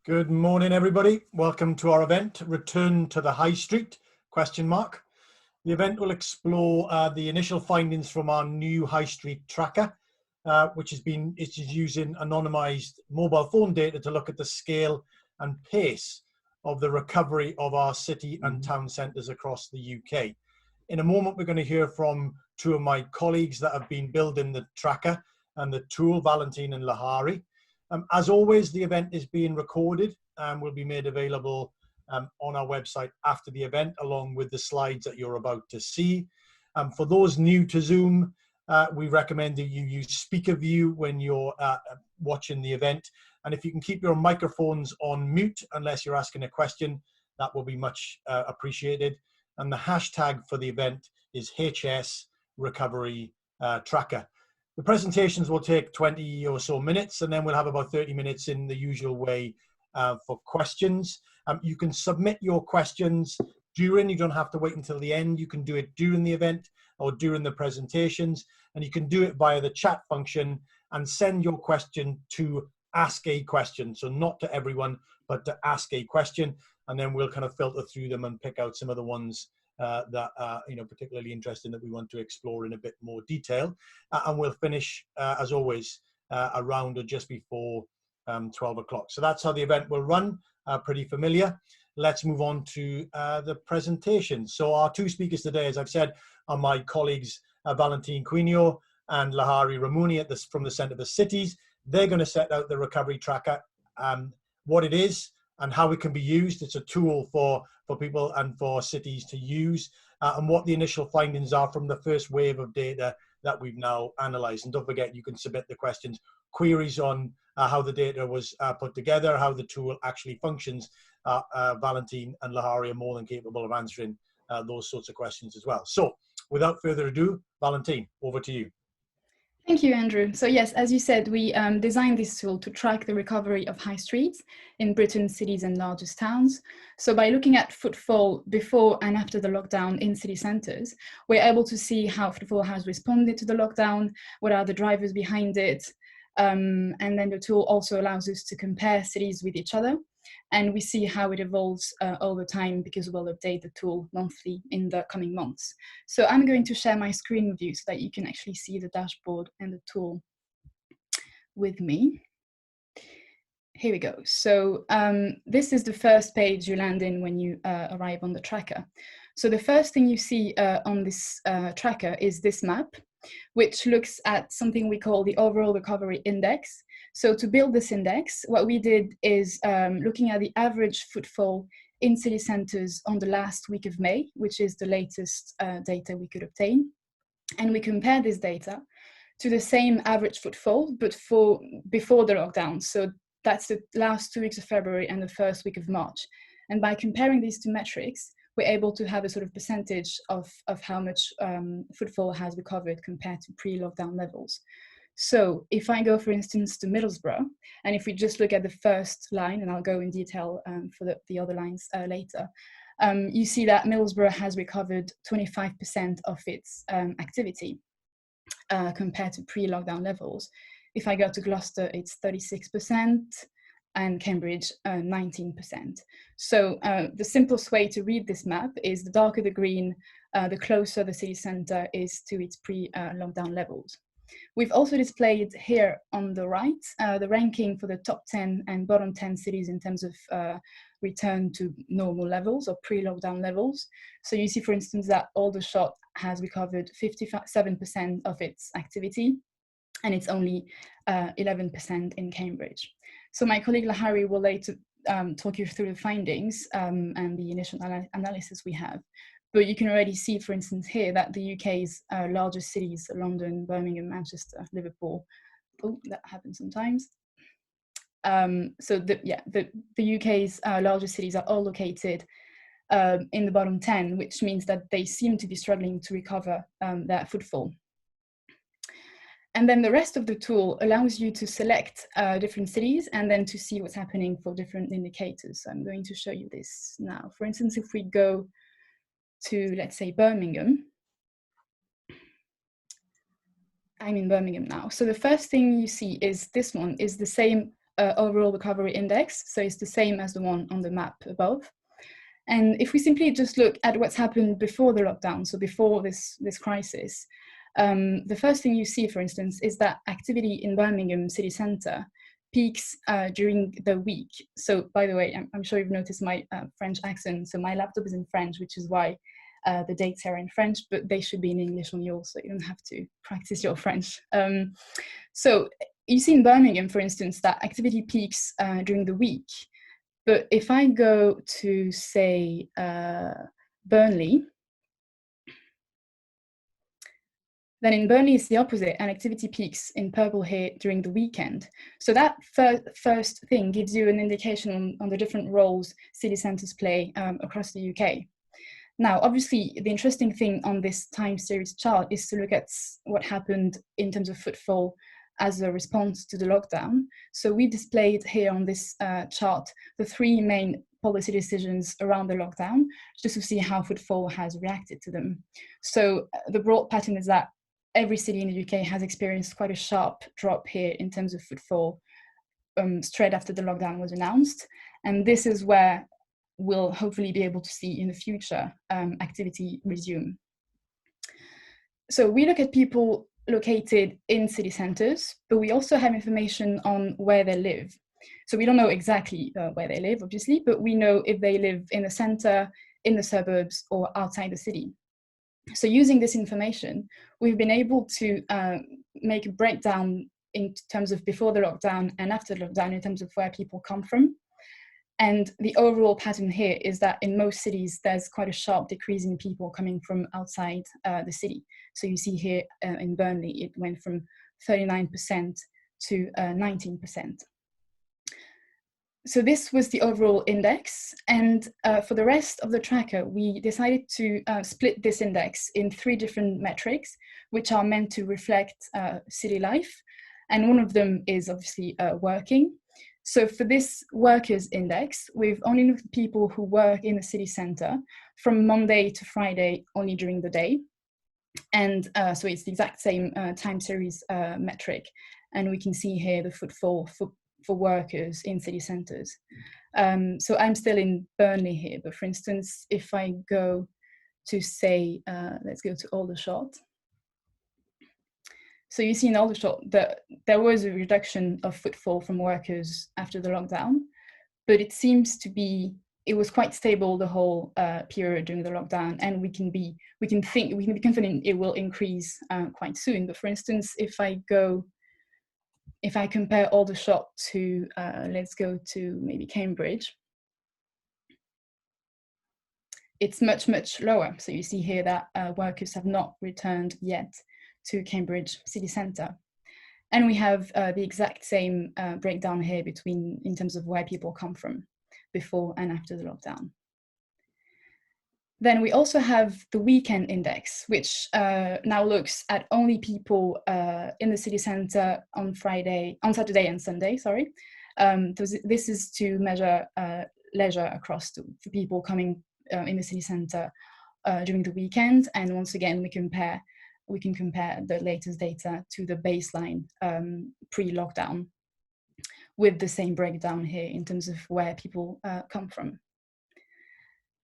Good morning, everybody. Welcome to our event, Return to the High Street, ? The event will explore the initial findings from our new High Street tracker, which is using anonymised mobile phone data to look at the scale and pace of the recovery of our city and town centres across the UK. In a moment, we're going to hear from two of my colleagues that have been building the tracker and the tool, Valentine and Lahari. As always, the event is being recorded and will be made available on our website after the event, along with the slides that you're about to see. For those new to Zoom, we recommend that you use speaker view when you're watching the event. And if you can keep your microphones on mute, unless you're asking a question, that will be much appreciated. And the hashtag for the event is HS Recovery Tracker. The presentations will take 20 or so minutes, and then we'll have about 30 minutes in the usual way for questions. You can submit your questions you don't have to wait until the end. You can do it during the event or during the presentations, and you can do it via the chat function and send your question to ask a question. So not to everyone, but to ask a question, and then we'll kind of filter through them and pick out some of the ones that are particularly interesting that we want to explore in a bit more detail. And we'll finish, as always, around or just before 12 o'clock. So that's how the event will run, pretty familiar. Let's move on to the presentation. So our two speakers today, as I've said, are my colleagues, Valentine Quino and Lahari Ramuni from the Centre for Cities. They're going to set out the recovery tracker, what it is and how it can be used. It's a tool for people and for cities to use, and what the initial findings are from the first wave of data that we've now analysed. And don't forget, you can submit the questions, queries on how the data was put together, how the tool actually functions. Valentine and Lahari are more than capable of answering those sorts of questions as well. So without further ado, Valentine, over to you. Thank you, Andrew. So yes, as you said, we designed this tool to track the recovery of high streets in Britain's cities and largest towns. So by looking at footfall before and after the lockdown in city centres, we're able to see how footfall has responded to the lockdown, what are the drivers behind it, and then the tool also allows us to compare cities with each other. And we see how it evolves over time, because we'll update the tool monthly in the coming months. So I'm going to share my screen with you so that you can actually see the dashboard and the tool with me. Here we go. So this is the first page you land in when you arrive on the tracker. So the first thing you see on this tracker is this map, which looks at something we call the overall recovery index. So to build this index, what we did is looking at the average footfall in city centres on the last week of May, which is the latest data we could obtain. And we compared this data to the same average footfall, but before the lockdown. So that's the last 2 weeks of February and the first week of March. And by comparing these two metrics, we're able to have a sort of percentage of how much footfall has recovered compared to pre-lockdown levels. So if I go, for instance, to Middlesbrough, and if we just look at the first line, and I'll go in detail for the other lines later, you see that Middlesbrough has recovered 25% of its activity compared to pre-lockdown levels. If I go to Gloucester, it's 36%, and Cambridge, 19%. So the simplest way to read this map is the darker the green, the closer the city centre is to its pre-lockdown levels. We've also displayed here on the right the ranking for the top 10 and bottom 10 cities in terms of return to normal levels or pre-lockdown levels. So you see, for instance, that Aldershot has recovered 57% of its activity, and it's only 11% in Cambridge. So my colleague Lahari will later talk you through the findings and the initial analysis we have. But you can already see, for instance, here that the UK's largest cities, London, Birmingham, Manchester, Liverpool, oh, that happens sometimes. So the UK's largest cities are all located in the bottom 10, which means that they seem to be struggling to recover their footfall. And then the rest of the tool allows you to select different cities and then to see what's happening for different indicators. So I'm going to show you this now. For instance, if we go to, let's say, Birmingham. I'm in Birmingham now. So the first thing you see is this one is the same overall recovery index. So it's the same as the one on the map above. And if we simply just look at what's happened before the lockdown, so before this crisis, the first thing you see, for instance, is that activity in Birmingham city centre peaks during the week. So, by the way, I'm sure you've noticed my French accent. So my laptop is in French, which is why the dates are in French, but they should be in English on yours, so you don't have to practice your French. So you see in Birmingham, for instance, that activity peaks during the week. But if I go to, say, Burnley, then in Burnley it's the opposite, and activity peaks in purple here during the weekend. So that first thing gives you an indication on the different roles city centres play across the UK. Now, obviously, the interesting thing on this time series chart is to look at what happened in terms of footfall as a response to the lockdown. So we displayed here on this chart the three main policy decisions around the lockdown, just to see how footfall has reacted to them. So the broad pattern is that every city in the UK has experienced quite a sharp drop here in terms of footfall straight after the lockdown was announced. And this is where we'll hopefully be able to see in the future activity resume. So we look at people located in city centres, but we also have information on where they live. So we don't know exactly where they live, obviously, but we know if they live in the centre, in the suburbs, or outside the city. So using this information, we've been able to make a breakdown in terms of before the lockdown and after the lockdown in terms of where people come from. And the overall pattern here is that in most cities, there's quite a sharp decrease in people coming from outside the city. So you see here in Burnley, it went from 39% to 19%. So this was the overall index. And for the rest of the tracker, we decided to split this index in three different metrics, which are meant to reflect city life. And one of them is obviously working. So for this workers index, we've only looked at people who work in the city centre from Monday to Friday, only during the day. And so it's the exact same time series metric. And we can see here the footfall for workers in city centres. So I'm still in Burnley here, but for instance, if I go to say, let's go to Aldershot. So you see in Aldershot that there was a reduction of footfall from workers after the lockdown, but it seems to be, it was quite stable the whole period during the lockdown, and we can be confident it will increase quite soon. But for instance, if I compare Aldershot to, let's go to maybe Cambridge, it's much, much lower. So you see here that workers have not returned yet to Cambridge city centre. And we have the exact same breakdown here in terms of where people come from before and after the lockdown. Then we also have the weekend index, which now looks at only people in the city centre on Saturday and Sunday, sorry. This is to measure leisure across for people coming in the city centre during the weekend. And once again, we can compare the latest data to the baseline pre-lockdown with the same breakdown here in terms of where people come from.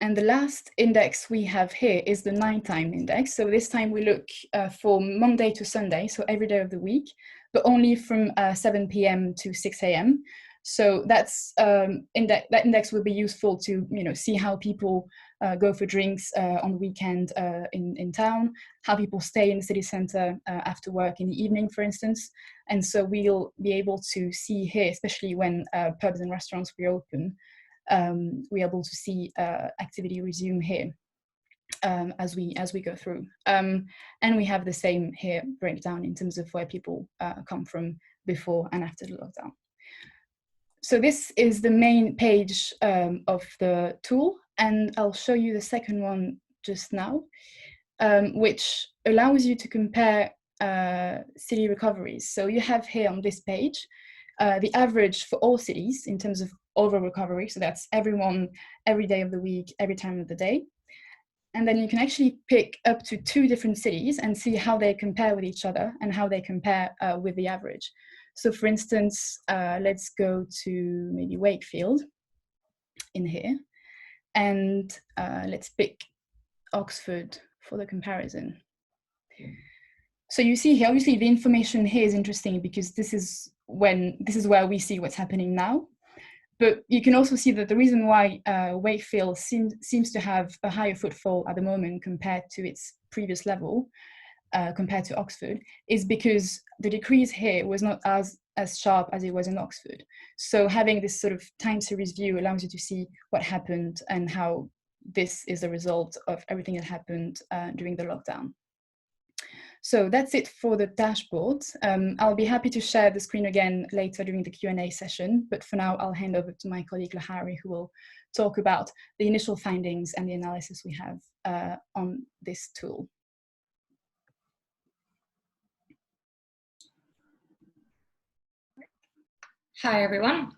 And the last index we have here is the nighttime index. So this time we look for Monday to Sunday, so every day of the week, but only from 7 p.m. to 6 a.m. So that index will be useful to see how people go for drinks on the weekend in town, how people stay in the city centre after work in the evening, for instance. And so we'll be able to see here, especially when pubs and restaurants reopen, we're able to see activity resume here as we go through. And we have the same here breakdown in terms of where people come from before and after the lockdown. So this is the main page of the tool, and I'll show you the second one just now, which allows you to compare city recoveries. So you have here on this page the average for all cities in terms of over recovery. So that's everyone, every day of the week, every time of the day. And then you can actually pick up to 2 different cities and see how they compare with each other and how they compare with the average. So for instance, let's go to maybe Wakefield in here, and let's pick Oxford for the comparison. So you see here, obviously the information here is interesting because this is where we see what's happening now. But you can also see that the reason why Wakefield seems to have a higher footfall at the moment compared to its previous level, compared to Oxford, is because the decrease here was not as sharp as it was in Oxford. So having this sort of time series view allows you to see what happened and how this is a result of everything that happened during the lockdown. So that's it for the dashboard. I'll be happy to share the screen again later during the Q&A session, but for now I'll hand over to my colleague Lahari, who will talk about the initial findings and the analysis we have on this tool. Hi everyone.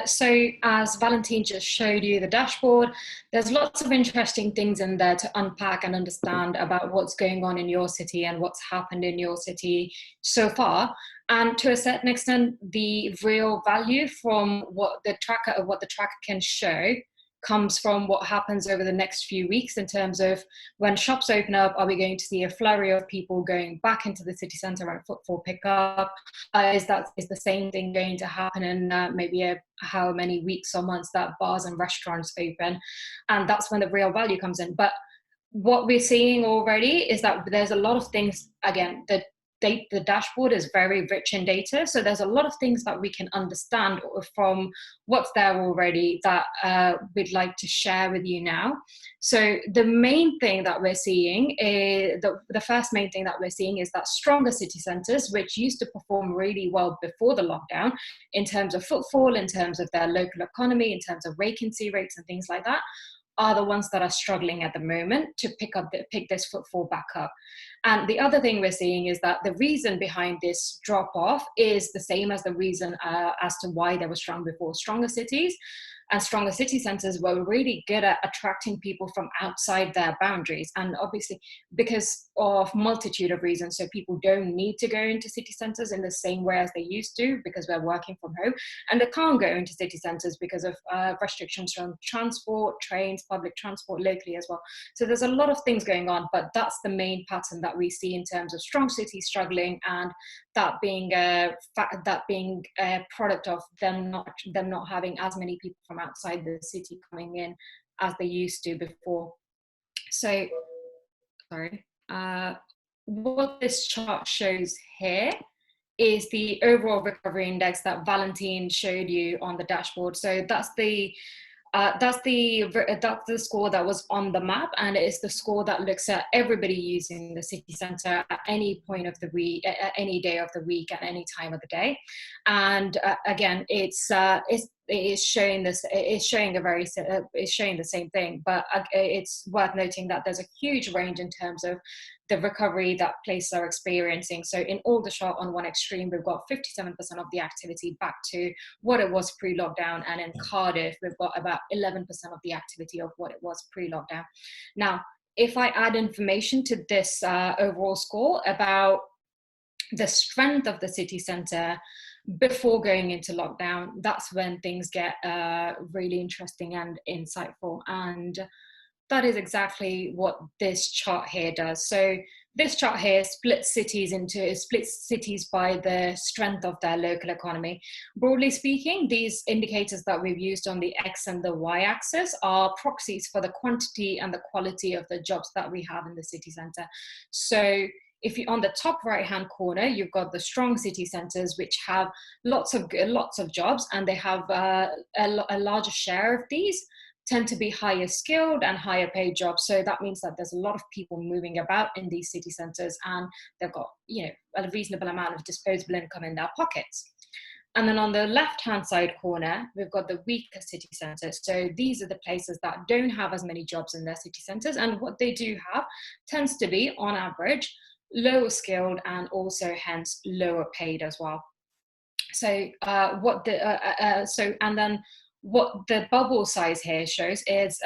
So as Valentine just showed you the dashboard, there's lots of interesting things in there to unpack and understand about what's going on in your city and what's happened in your city so far. And to a certain extent, the real value from what the tracker can show comes from what happens over the next few weeks in terms of when shops open up. Are we going to see a flurry of people going back into the city centre and footfall pick up? Is the same thing going to happen in maybe how many weeks or months that bars and restaurants open? And that's when the real value comes in. But what we're seeing already is that there's a lot of things, again, the dashboard is very rich in data. So there's a lot of things that we can understand from what's there already that we'd like to share with you now. So the main thing that we're seeing is, the first main thing that we're seeing is that stronger city centres, which used to perform really well before the lockdown in terms of footfall, in terms of their local economy, in terms of vacancy rates and things like that, are the ones that are struggling at the moment to pick this footfall back up. And the other thing we're seeing is that the reason behind this drop off is the same as the reason as to why they were strong before. Stronger cities and stronger city centres were really good at attracting people from outside their boundaries, and obviously because of multitude of reasons. So people don't need to go into city centres in the same way as they used to because we're working from home, and they can't go into city centres because of restrictions from transport, trains, public transport locally as well. So there's a lot of things going on, but that's the main pattern that we see in terms of strong cities struggling, and that being a product of them not having as many people from outside the city coming in as they used to before. So, sorry. What this chart shows here is the overall recovery index that Valentine showed you on the dashboard. So that's the score that was on the map, and it is the score that looks at everybody using the city centre at any point of the week, at any day of the week, at any time of the day. And again, it's showing this. It's showing the same thing, but it's worth noting that there's a huge range in terms of the recovery that places are experiencing. So in Aldershot, on one extreme, we've got 57% of the activity back to what it was pre-lockdown, and in Cardiff, we've got about 11% of the activity of what it was pre-lockdown. Now, if I add information to this overall score about the strength of the city centre before going into lockdown, that's when things get really interesting and insightful. And that is exactly what this chart here does. So this chart here splits cities by the strength of their local economy. Broadly speaking, these indicators that we've used on the X and the Y axis are proxies for the quantity and the quality of the jobs that we have in the city centre. So if you on the top right hand corner, you've got the strong city centres, which have lots of jobs, and they have a larger share of these tend to be higher skilled and higher paid jobs. So that means that there's a lot of people moving about in these city centres, and they've got, you know, a reasonable amount of disposable income in their pockets. And then on the left-hand side corner, we've got the weaker city centres. So these are the places that don't have as many jobs in their city centres, and what they do have tends to be, on average, lower skilled and also hence lower paid as well. So and then what the bubble size here shows is,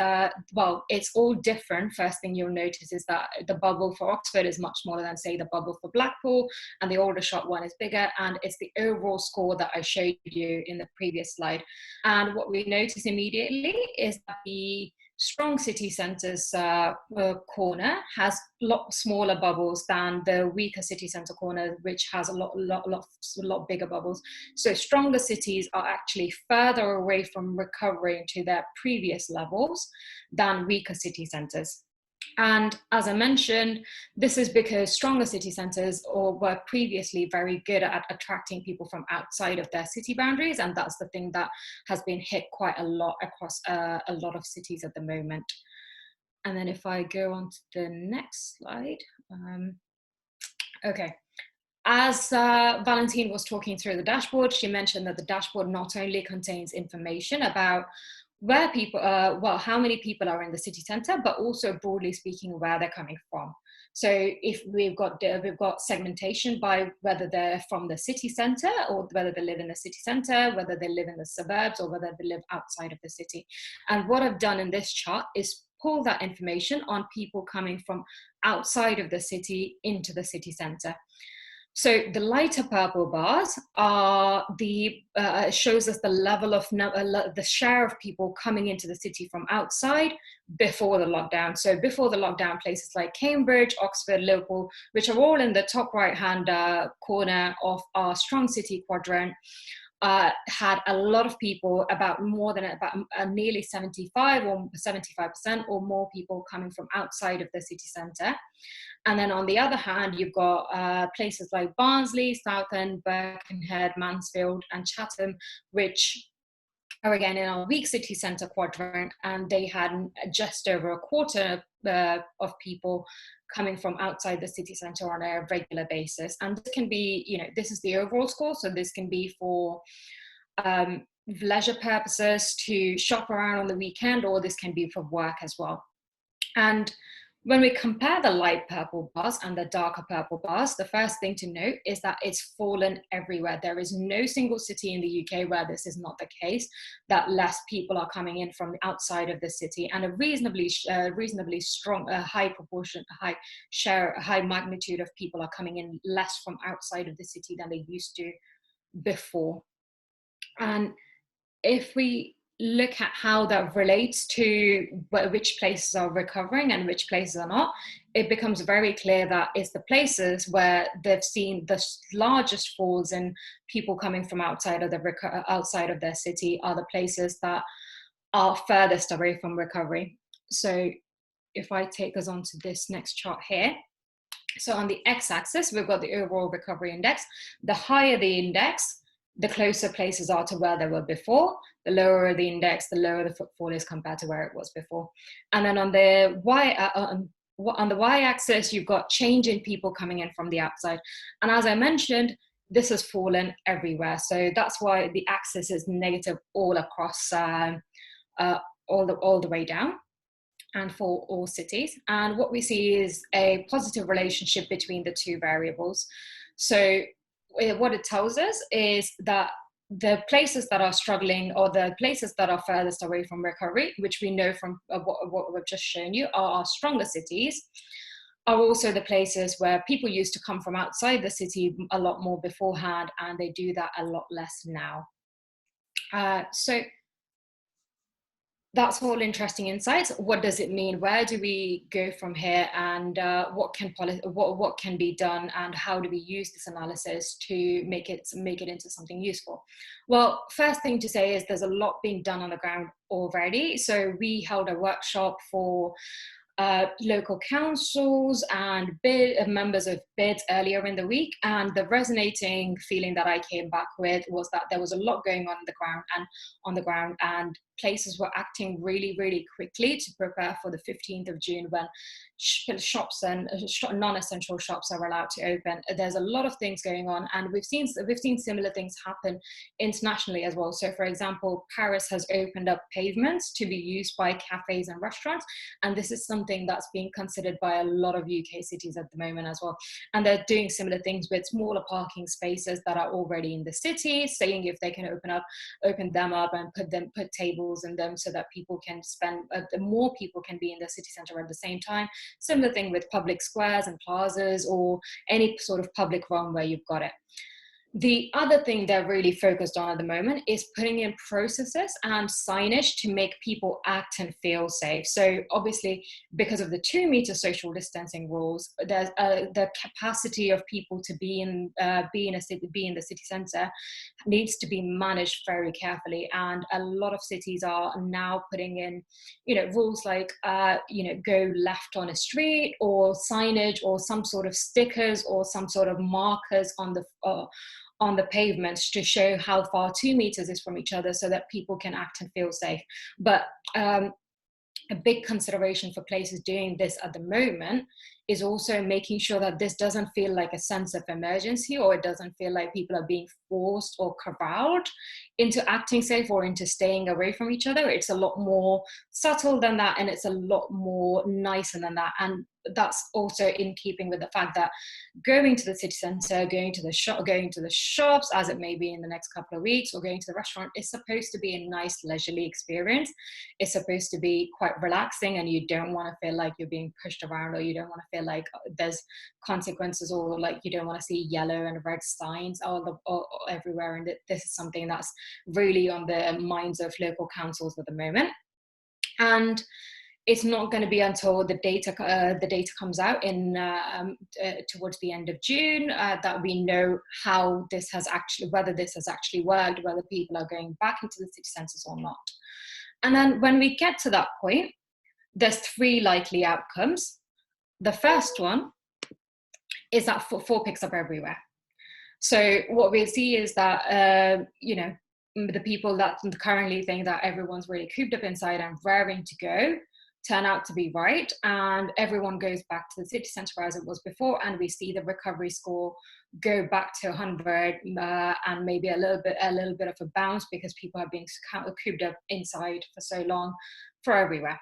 well, it's all different. First thing you'll notice is that the bubble for Oxford is much smaller than, say, the bubble for Blackpool, and the Aldershot one is bigger, and it's the overall score that I showed you in the previous slide. And what we notice immediately is that the strong city centres corner has a lot smaller bubbles than the weaker city centre corner, which has a lot bigger bubbles. So stronger cities are actually further away from recovering to their previous levels than weaker city centres. And as I mentioned, this is because stronger city centres were previously very good at attracting people from outside of their city boundaries, and that's the thing that has been hit quite a lot across a lot of cities at the moment. And then if I go on to the next slide, okay. As Valentine was talking through the dashboard, she mentioned that the dashboard not only contains information about where people, well, how many people are in the city centre, but also broadly speaking, where they're coming from. So if we've got segmentation by whether they're from the city centre or whether they live in the city centre, whether they live in the suburbs or whether they live outside of the city. And what I've done in this chart is pull that information on people coming from outside of the city into the city centre. So the lighter purple bars are the shows us the level of the share of people coming into the city from outside before the lockdown. So before the lockdown, places like Cambridge, Oxford, Liverpool, which are all in the top right-hand corner of our strong city quadrant, had a lot of people, about nearly 75 or 75% or more people coming from outside of the city centre. And then on the other hand, you've got places like Barnsley, Southend, Birkenhead, Mansfield and Chatham, which are again in our weak city centre quadrant, and they had just over a quarter of people coming from outside the city centre on a regular basis. And this can be, you know, this is the overall score, so this can be for leisure purposes, to shop around on the weekend, or this can be for work as well. And when we compare the light purple bars and the darker purple bars, the first thing to note is that it's fallen everywhere. There is no single city in the UK where this is not the case, that less people are coming in from outside of the city, and a reasonably strong, high proportion, a high magnitude of people are coming in less from outside of the city than they used to before. And if we look at how that relates to which places are recovering and which places are not, it becomes very clear that it's the places where they've seen the largest falls in people coming from outside of their city are the places that are furthest away from recovery. So if I take us on to this next chart here, so on the x-axis, we've got the overall recovery index. The higher the index, the closer places are to where they were before. The lower the index, the lower the footfall is compared to where it was before. And then on the y-axis, you've got change in people coming in from the outside. And as I mentioned, this has fallen everywhere. So that's why the axis is negative all across, all the way down, and for all cities. And what we see is a positive relationship between the two variables. So what it tells us is that the places that are struggling, or the places that are furthest away from recovery, which we know from what we've just shown you are our stronger cities, are also the places where people used to come from outside the city a lot more beforehand, and they do that a lot less now. So that's all interesting insights. What does it mean? Where do we go from here? And what can be done? And how do we use this analysis to make it into something useful? Well, first thing to say is there's a lot being done on the ground already. So we held a workshop for local councils and members of BIDs earlier in the week, and the resonating feeling that I came back with was that there was a lot going on the ground, and places were acting really, really quickly to prepare for the 15th of June when shops and non-essential shops are allowed to open. There's a lot of things going on, and we've seen similar things happen internationally as well. So, for example, Paris has opened up pavements to be used by cafes and restaurants, and this is something that's being considered by a lot of UK cities at the moment as well. And they're doing similar things with smaller parking spaces that are already in the city, saying if they can open them up and put tables in them so that people can more people can be in the city center at the same time. Similar thing with public squares and plazas or any sort of public realm where you've got it. The other thing they're really focused on at the moment is putting in processes and signage to make people act and feel safe. So obviously, because of the 2-meter social distancing rules, there's the capacity of people to be in the city centre needs to be managed very carefully. And a lot of cities are now putting in, rules like, go left on a street, or signage, or some sort of stickers, or some sort of markers on the pavements to show how far 2 meters is from each other so that people can act and feel safe. But a big consideration for places doing this at the moment is also making sure that this doesn't feel like a sense of emergency, or it doesn't feel like people are being forced or corralled into acting safe or into staying away from each other. It's a lot more subtle than that, and it's a lot more nicer than that. And that's also in keeping with the fact that going to the city centre, going to the shops, as it may be in the next couple of weeks, or going to the restaurant is supposed to be a nice leisurely experience. It's supposed to be quite relaxing, and you don't want to feel like you're being pushed around, or you don't want to feel like there's consequences, or like you don't want to see yellow and red signs all everywhere. And this is something that's really on the minds of local councils at the moment. And it's not going to be until the data comes out in towards the end of June that we know whether this has actually worked, whether people are going back into the city centres or not. And then when we get to that point, there's 3 likely outcomes. The first one is that footfall picks up everywhere. So what we'll see is that the people that currently think that everyone's really cooped up inside and raring to go turn out to be right, and everyone goes back to the city centre as it was before, and we see the recovery score go back to 100 and maybe a little bit of a bounce, because people have been cooped up inside for so long for everywhere.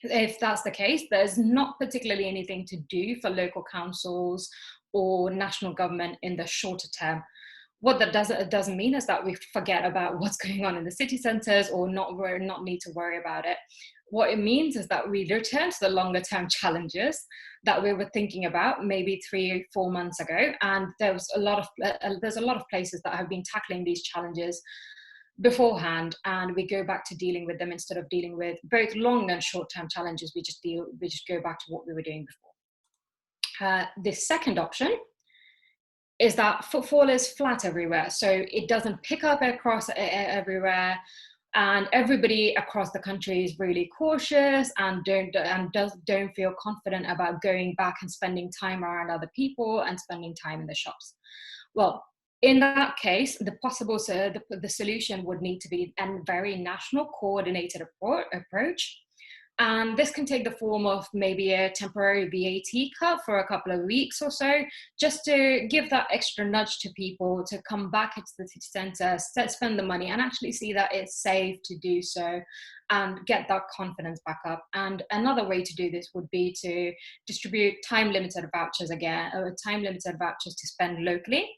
If that's the case, there's not particularly anything to do for local councils or national government in the shorter term. What that doesn't mean is that we forget about what's going on in the city centres or not need to worry about it. What it means is that we return to the longer term challenges that we were thinking about maybe 3 or 4 months ago. And there's a lot of places that have been tackling these challenges beforehand, and we go back to dealing with them instead of dealing with both long and short term challenges. We just go back to what we were doing before. The second option is that footfall is flat everywhere, so it doesn't pick up across everywhere, and everybody across the country is really cautious and don't feel confident about going back and spending time around other people and spending time in the shops. Well, in that case, the solution would need to be a very national coordinated approach. And this can take the form of maybe a temporary VAT cut for a couple of weeks or so, just to give that extra nudge to people to come back into the city centre, spend the money, and actually see that it's safe to do so and get that confidence back up. And another way to do this would be to distribute time-limited vouchers to spend locally.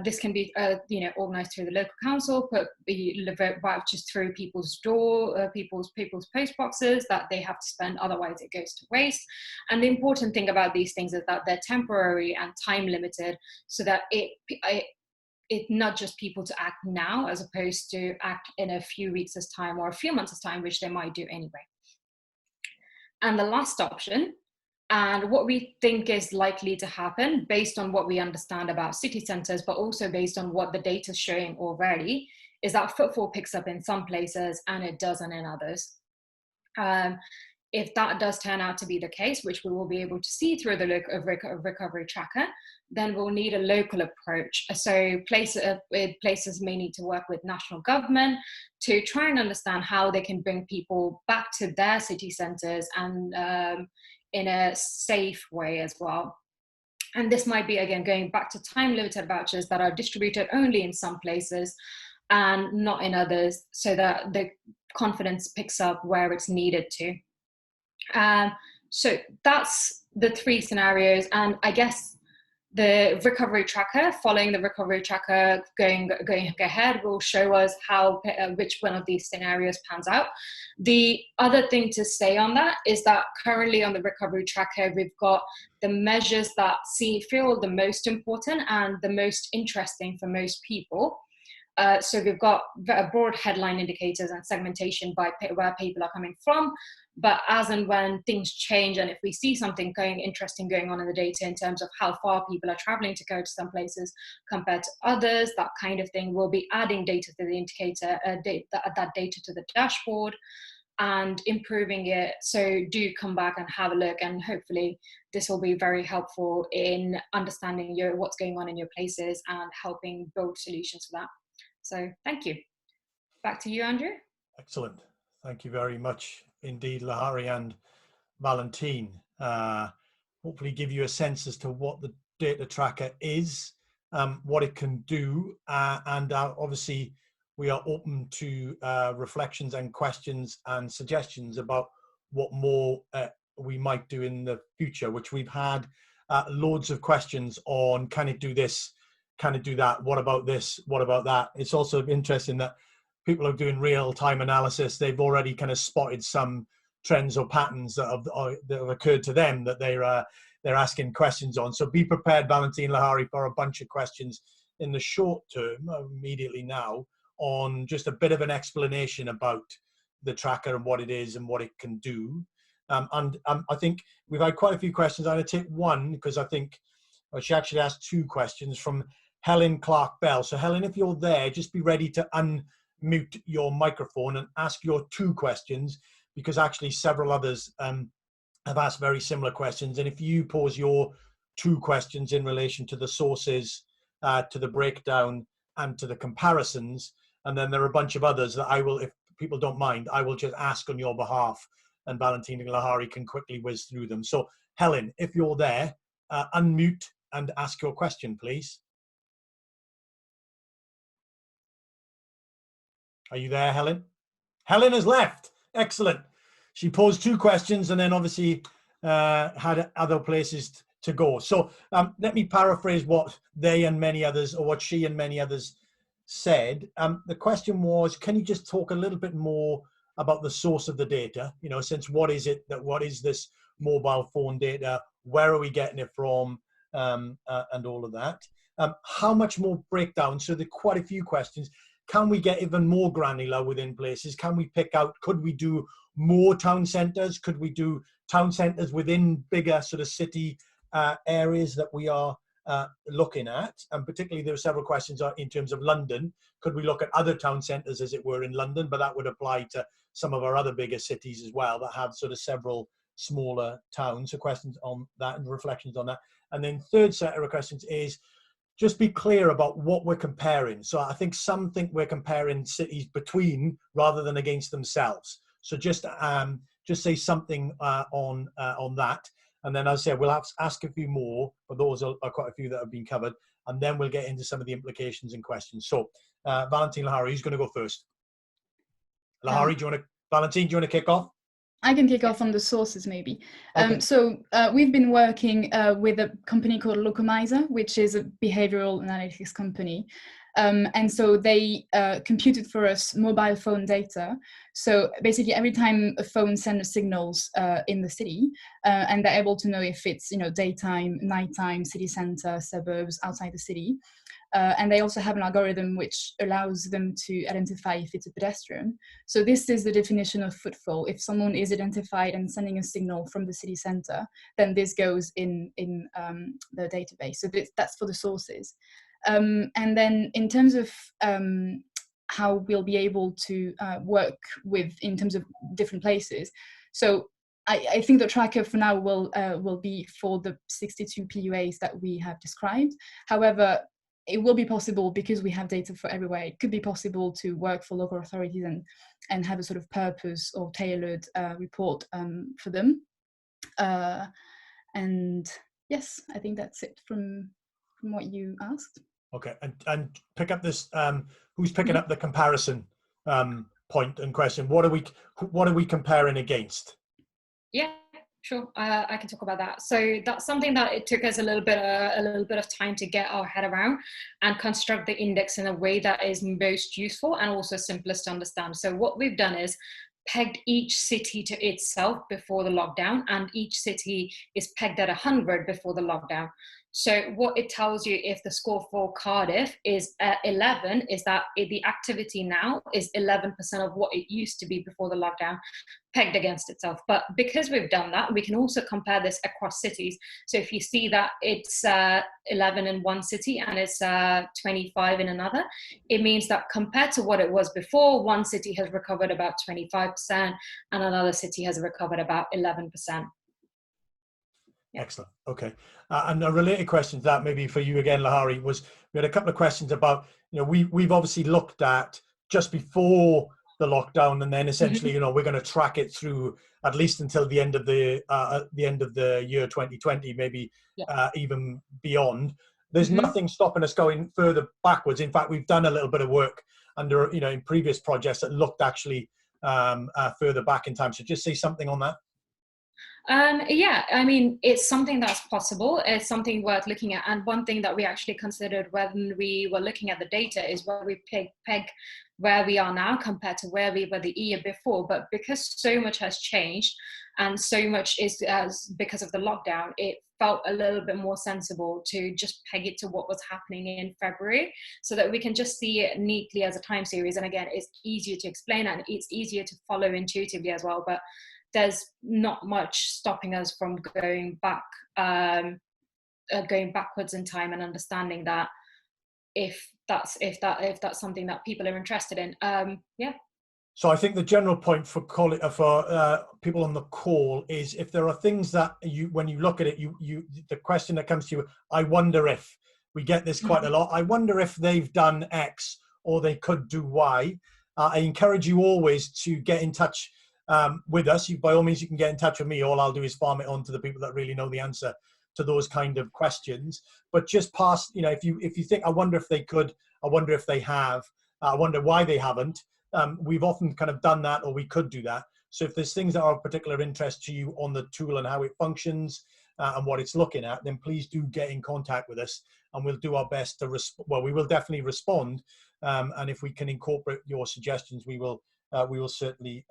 This can be, organised through the local council, put vouchers through people's post boxes that they have to spend, otherwise it goes to waste. And the important thing about these things is that they're temporary and time limited, so that it nudges people to act now as opposed to act in a few weeks' time or a few months' time, which they might do anyway. And the last option, and what we think is likely to happen based on what we understand about city centres, but also based on what the data is showing already, is that footfall picks up in some places and it doesn't in others. if that does turn out to be the case, which we will be able to see through the look of recovery tracker, then we'll need a local approach. So places may need to work with national government to try and understand how they can bring people back to their city centres and in a safe way as well. And this might be, again, going back to time-limited vouchers that are distributed only in some places and not in others, so that the confidence picks up where it's needed to. So that's the three scenarios, and I guess the recovery tracker, following the recovery tracker going ahead, will show us how which one of these scenarios pans out. The other thing to say on that is that currently on the recovery tracker, we've got the measures that feel the most important and the most interesting for most people. So we've got broad headline indicators and segmentation by where people are coming from. But as and when things change, and if we see something interesting going on in the data in terms of how far people are traveling to go to some places compared to others, that kind of thing, we'll be adding data to the indicator, that data to the dashboard and improving it. So do come back and have a look, and hopefully this will be very helpful in understanding what's going on in your places and helping build solutions for that. So thank you. Back to you, Andrew. Excellent. Thank you very much indeed, Lahari and Valentine. Hopefully give you a sense as to what the data tracker is, what it can do, and obviously we are open to reflections and questions and suggestions about what more we might do in the future, which we've had loads of questions on. Can it do this? Can it do that? What about this? What about that? It's also interesting that people are doing real-time analysis. They've already kind of spotted some trends or patterns that have occurred to them that they're asking questions on. So be prepared, Valentine, Lahari, for a bunch of questions in the short term, immediately now, on just a bit of an explanation about the tracker and what it is and what it can do. I think we've had quite a few questions. I'm going to take one because I think she actually asked two questions from Helen Clark-Bell. So Helen, if you're there, just be ready to unmute your microphone and ask your two questions, because actually several others have asked very similar questions. And if you pose your two questions in relation to the sources, to the breakdown and to the comparisons, and then there are a bunch of others that I will, if people don't mind, I will just ask on your behalf, and Valentine and Lahari can quickly whiz through them. So Helen, if you're there, unmute and ask your question, please. Are you there, Helen? Helen has left. Excellent. She posed two questions and then obviously had other places to go. So let me paraphrase what they and many others, or what she and many others said. The question was, can you just talk a little bit more about the source of the data? You know, since what is this mobile phone data? Where are we getting it from? And all of that. How much more breakdown? So there are quite a few questions. Can we get even more granular within places? Can we pick out, could we do more town centres? Could we do town centres within bigger sort of city areas that we are looking at? And particularly there were several questions in terms of London. Could we look at other town centres as it were in London? But that would apply to some of our other bigger cities as well that have sort of several smaller towns. So questions on that and reflections on that. And then third set of questions is, just be clear about what we're comparing. So I think some think we're comparing cities between rather than against themselves. So just say something on that. And then as I said, we'll ask a few more, but those are quite a few that have been covered. And then we'll get into some of the implications and questions. So Valentine, Lahari, who's going to go first? Lahari, Valentine, do you want to kick off? I can kick off on the sources maybe. Okay. So we've been working with a company called Locomizer, which is a behavioral analytics company. And so they computed for us mobile phone data. So basically every time a phone sends signals in the city, and they're able to know if it's, you know, daytime, nighttime, city center, suburbs, outside the city. And they also have an algorithm which allows them to identify if it's a pedestrian. So this is the definition of footfall. If someone is identified and sending a signal from the city center, then this goes in the database. So that's for the sources. And then in terms of how we'll be able to work with in terms of different places. So I think the tracker for now will be for the 62 PUAs that we have described. However, it will be possible, because we have data for everywhere, it could be possible to work for local authorities and have a sort of purpose or tailored report for them. And yes, I think that's it from what you asked. Okay, and pick up this. Who's picking up the comparison point and question? What are we comparing against? Yeah, sure. I can talk about that. So that's something that it took us a little bit of time to get our head around and construct the index in a way that is most useful and also simplest to understand. So what we've done is pegged each city to itself before the lockdown, and each city is pegged at 100 before the lockdown. So what it tells you, if the score for Cardiff is at 11, is that the activity now is 11% of what it used to be before the lockdown, pegged against itself. But because we've done that, we can also compare this across cities. So if you see that it's 11 in one city and it's 25 in another, it means that compared to what it was before, one city has recovered about 25% and another city has recovered about 11%. Yeah. Excellent. Okay. And a related question to that, maybe for you again, Lahari, was we had a couple of questions about, we've obviously looked at just before the lockdown, and then essentially, we're going to track it through at least until the end of the year 2020, maybe even beyond. There's nothing stopping us going further backwards. In fact, we've done a little bit of work under, in previous projects that looked actually further back in time. So just say something on that. Yeah, I mean, it's something that's possible. It's something worth looking at. And one thing that we actually considered when we were looking at the data is where we peg where we are now compared to where we were the year before. But because so much has changed and so much is because of the lockdown, it felt a little bit more sensible to just peg it to what was happening in February, so that we can just see it neatly as a time series. And again, it's easier to explain and it's easier to follow intuitively as well. But there's not much stopping us from going backwards in time and understanding that if that's something that people are interested in. Yeah. So I think the general point for people on the call is, if there are things that when you look at it, the question that comes to you, I wonder if, we get this quite a lot. I wonder if they've done X or they could do Y. I encourage you always to get in touch with us. By all means, you can get in touch with me. All I'll do is farm it on to the people that really know the answer to those kind of questions. But just past, if you think, I wonder if they could, I wonder if they have, I wonder why they haven't. We've often kind of done that, or we could do that. So if there's things that are of particular interest to you on the tool and how it functions and what it's looking at, then please do get in contact with us, and we'll do our best to we will definitely respond. And if we can incorporate your suggestions, we will certainly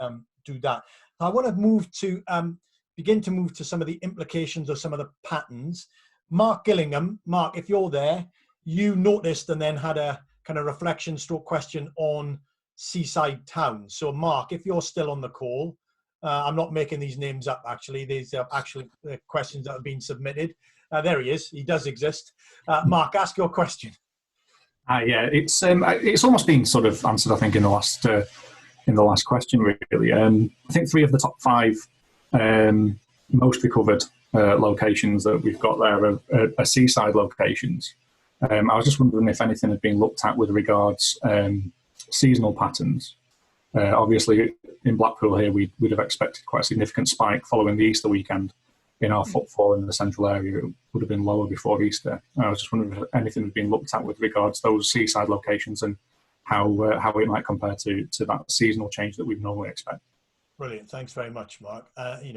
do that. I want to begin to move to some of the implications of some of the patterns. Mark Gillingham, Mark, if you're there, you noticed and then had a kind of reflection stroke question on seaside towns. So Mark, if you're still on the call, I'm not making these names up actually, these are actually questions that have been submitted. There he is, he does exist. Mark, ask your question. Yeah, it's almost been sort of answered, I think, in the last question, really. I think 3 of the top 5 most recovered locations that we've got there are seaside locations. I was just wondering if anything had been looked at with regards seasonal patterns. Obviously, in Blackpool here, we'd have expected quite a significant spike following the Easter weekend in our footfall in the central area. It would have been lower before Easter. I was just wondering if anything had been looked at with regards to those seaside locations and how it might compare to that seasonal change that we'd normally expect. Brilliant. Thanks very much, Mark.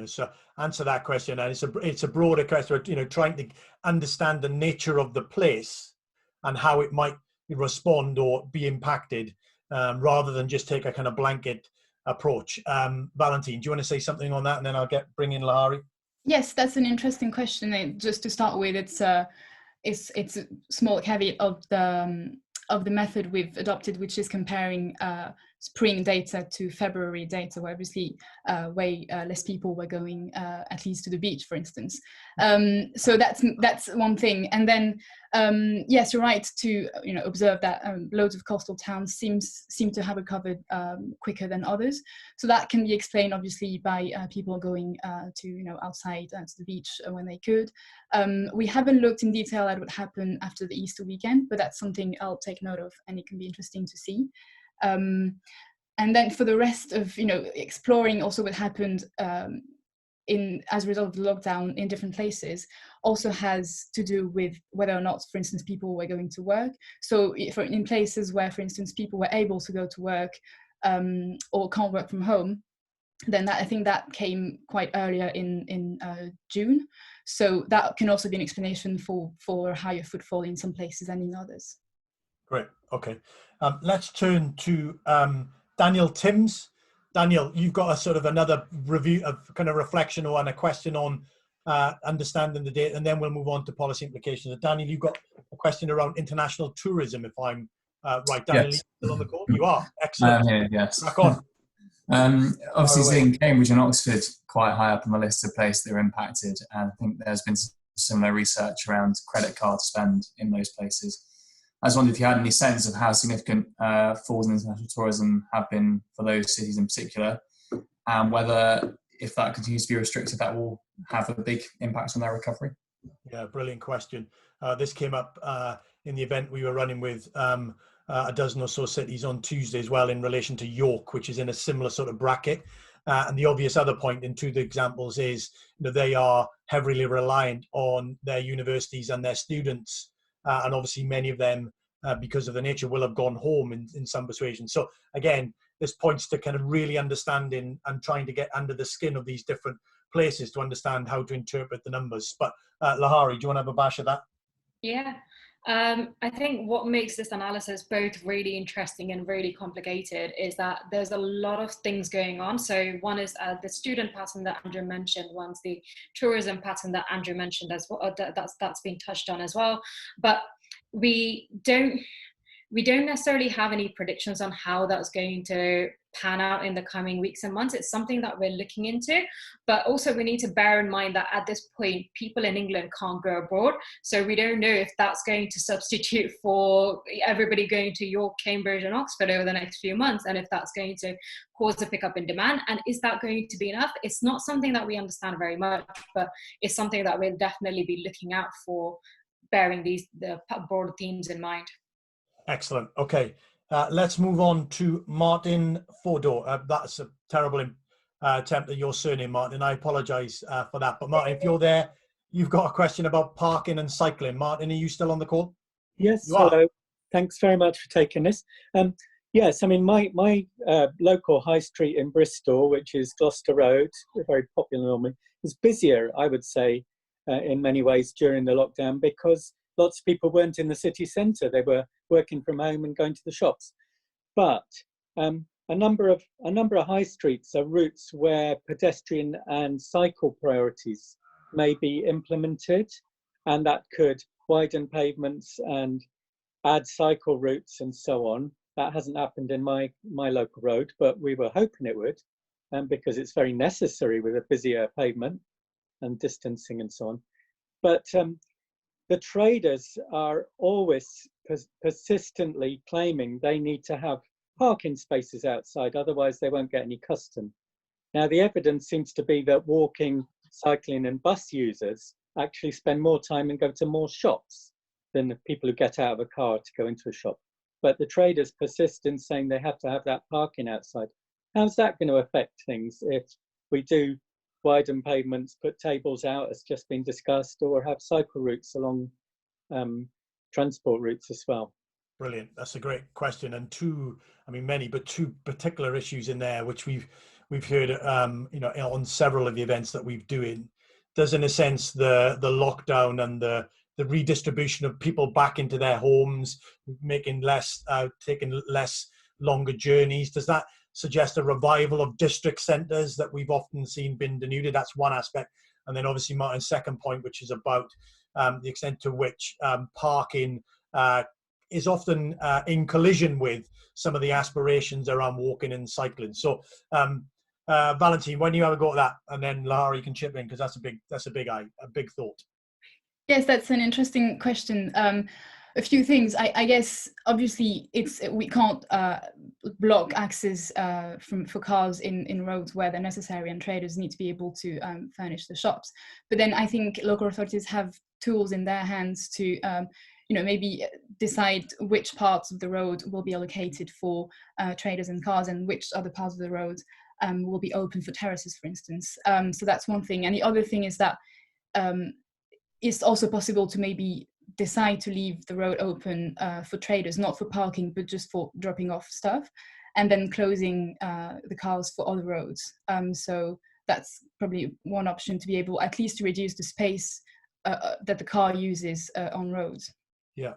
So answer that question, and it's a broader question. Trying to understand the nature of the place and how it might respond or be impacted, rather than just take a kind of blanket approach. Valentine, do you want to say something on that, and then I'll bring in Lahari? Yes, that's an interesting question. And just to start with, it's a small caveat of the method we've adopted, which is comparing spring data to February data, where obviously way less people were going at least to the beach, for instance. So that's one thing. And then yes, you're right to observe that loads of coastal towns seem to have recovered quicker than others. So that can be explained obviously by people going to outside to the beach when they could. We haven't looked in detail at what happened after the Easter weekend, but that's something I'll take note of, and it can be interesting to see. And then for the rest of exploring also what happened as a result of the lockdown in different places also has to do with whether or not, for instance, people were going to work. So in places where, for instance, people were able to go to work or can't work from home, then I think that came quite earlier in June. So that can also be an explanation for higher footfall in some places and in others. Great. Okay. Let's turn to Daniel Timms. Daniel, you've got a sort of another review of kind of reflection on a question on understanding the data, and then we'll move on to policy implications. Daniel, you've got a question around international tourism, if I'm right. Daniel, Yes. are you still on the call? You are. Excellent. Here, yes. Crack on. Obviously, seeing Cambridge and Oxford quite high up on the list of places that are impacted, and I think there's been similar research around credit card spend in those places. I just wondered if you had any sense of how significant falls in international tourism have been for those cities in particular, and whether, if that continues to be restricted, that will have a big impact on their recovery. Yeah, brilliant question. This came up in the event we were running with a dozen or so cities on Tuesday as well, in relation to York, which is in a similar sort of bracket. And the obvious other point in two of the examples is they are heavily reliant on their universities and their students. And obviously many of them, because of the nature, will have gone home in some persuasion. So again, this points to kind of really understanding and trying to get under the skin of these different places to understand how to interpret the numbers. But Lahari, do you want to have a bash at that? Yeah. I think what makes this analysis both really interesting and really complicated is that there's a lot of things going on. So one is the student pattern that Andrew mentioned, one's the tourism pattern that Andrew mentioned as well, that's been touched on as well. But we don't necessarily have any predictions on how that's going to pan out in the coming weeks and months. It's something that we're looking into, but also we need to bear in mind that at this point, people in England can't go abroad. So we don't know if that's going to substitute for everybody going to York, Cambridge and Oxford over the next few months, and if that's going to cause a pickup in demand. And is that going to be enough? It's not something that we understand very much, but it's something that we'll definitely be looking out for, bearing the broad themes in mind. Excellent. Okay, let's move on to Martin Fodor. That's a terrible attempt at your surname, Martin. I apologise for that. But Martin, if you're there, you've got a question about parking and cycling. Martin, are you still on the call? Yes, hello. Thanks very much for taking this. Yes, I mean, my local high street in Bristol, which is Gloucester Road, very popular normally, is busier, I would say, in many ways during the lockdown, because lots of people weren't in the city centre. They were working from home and going to the shops. But a number of high streets are routes where pedestrian and cycle priorities may be implemented, and that could widen pavements and add cycle routes and so on. That hasn't happened in my local road, but we were hoping it would, because it's very necessary with a busier pavement and distancing and so on. But the traders are always persistently claiming they need to have parking spaces outside, otherwise they won't get any custom. Now, the evidence seems to be that walking, cycling and bus users actually spend more time and go to more shops than the people who get out of a car to go into a shop. But the traders persist in saying they have to have that parking outside. How's that going to affect things if we do widen pavements, put tables out as just been discussed, or have cycle routes along transport routes as well? Brilliant. That's a great question, and two particular issues in there which we've heard on several of the events that we've doing. There's, in a sense, the lockdown and the redistribution of people back into their homes, making taking less longer journeys. Does that suggest a revival of district centres that we've often seen been denuded? That's one aspect. And then obviously Martin's second point, which is about the extent to which parking is often in collision with some of the aspirations around walking and cycling. So, Valentine, when you have a go at that, and then Lahari can chip in, because that's a big thought. Yes, that's an interesting question. A few things. I guess obviously we can't block access for cars in roads where they're necessary, and traders need to be able to furnish the shops. But then I think local authorities have tools in their hands to maybe decide which parts of the road will be allocated for traders and cars, and which other parts of the road will be open for terraces, for instance. So that's one thing. And the other thing is that it's also possible to maybe decide to leave the road open for traders, not for parking, but just for dropping off stuff, and then closing the cars for other roads. So that's probably one option, to be able at least to reduce the space that the car uses on roads. Yeah.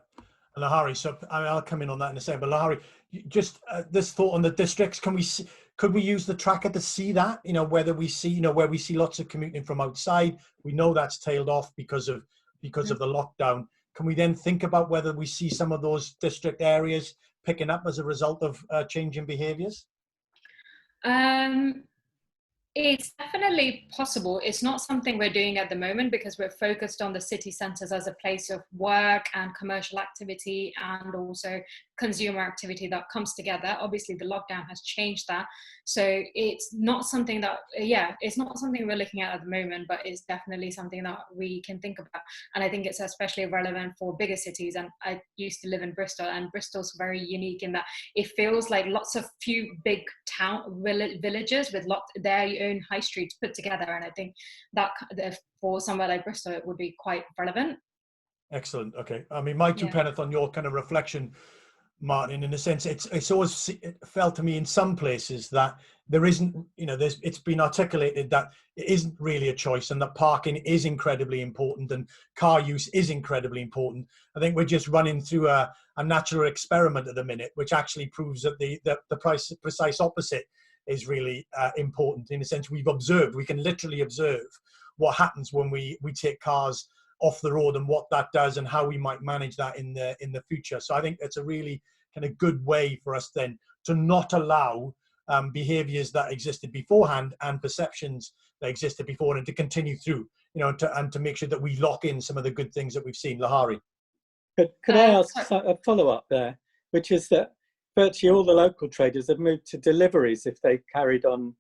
Lahari, so I'll come in on that in a second, but Lahari, just this thought on the districts, could we use the tracker to see that, whether we see, where we see lots of commuting from outside, we know that's tailed off because of the lockdown. Can we then think about whether we see some of those district areas picking up as a result of changing behaviours? It's definitely possible. It's not something we're doing at the moment because we're focused on the city centres as a place of work and commercial activity and also consumer activity that comes together. Obviously, the lockdown has changed that. So it's not something that, it's not something we're looking at the moment, but it's definitely something that we can think about. And I think it's especially relevant for bigger cities. And I used to live in Bristol, and Bristol's very unique in that it feels like lots of few big villages with their own high streets put together. And I think that for somewhere like Bristol, it would be quite relevant. Excellent. Okay. I mean, my two penneth on your kind of reflection, Martin, in a sense, it's always felt to me in some places that there isn't, it's been articulated that it isn't really a choice, and that parking is incredibly important and car use is incredibly important. I think we're just running through a natural experiment at the minute, which actually proves that the precise opposite is really important. In a sense, we can literally observe what happens when we take cars off the road and what that does and how we might manage that in the future. So I think it's a really kind of good way for us then to not allow behaviors that existed beforehand and perceptions that existed before, and to continue through, and to make sure that we lock in some of the good things that we've seen. Lahari. Could I ask a follow-up there, which is that virtually all the local traders have moved to deliveries if they carried on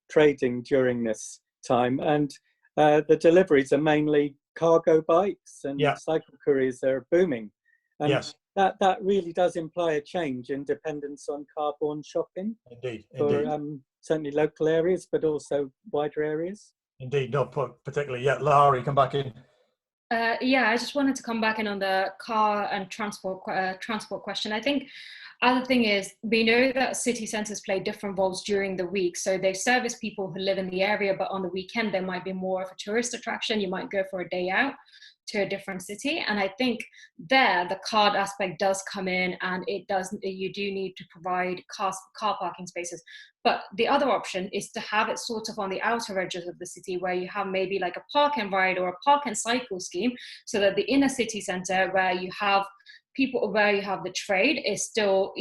trading during this time, and the deliveries are mainly cargo bikes, and cycle couriers are booming. And yes, that really does imply a change in dependence on car-borne shopping. Indeed. For certainly local areas, but also wider areas. Indeed, no, particularly. Yeah, Lahari, come back in. I just wanted to come back in on the car and transport question. I think other thing is, we know that city centres play different roles during the week. So they service people who live in the area, but on the weekend, there might be more of a tourist attraction. You might go for a day out to a different city. And I think there, the card aspect does come in, and you do need to provide car parking spaces. But the other option is to have it sort of on the outer edges of the city, where you have maybe like a park and ride or a park and cycle scheme, so that the inner city centre, where you have the trade, is still,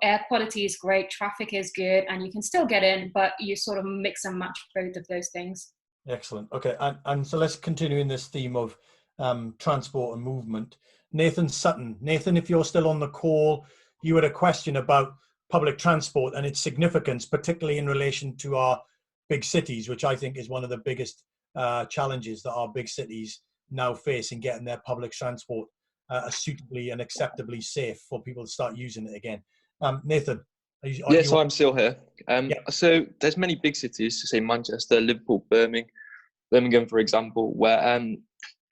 air quality is great, traffic is good, and you can still get in, but you sort of mix and match both of those things. Excellent. Okay, and so let's continue in this theme of transport and movement. Nathan Sutton. Nathan, if you're still on the call, you had a question about public transport and its significance, particularly in relation to our big cities, which I think is one of the biggest challenges that our big cities now face in getting their public transport suitably and acceptably safe for people to start using it again. Nathan? Yes, I'm still here. So there's many big cities, say Manchester, Liverpool, Birmingham, for example, where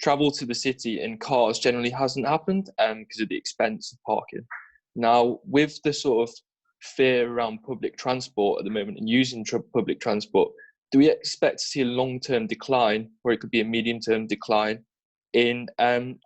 travel to the city in cars generally hasn't happened because of the expense of parking. Now, with the sort of fear around public transport at the moment and using public transport, do we expect to see a long-term decline, or it could be a medium-term decline in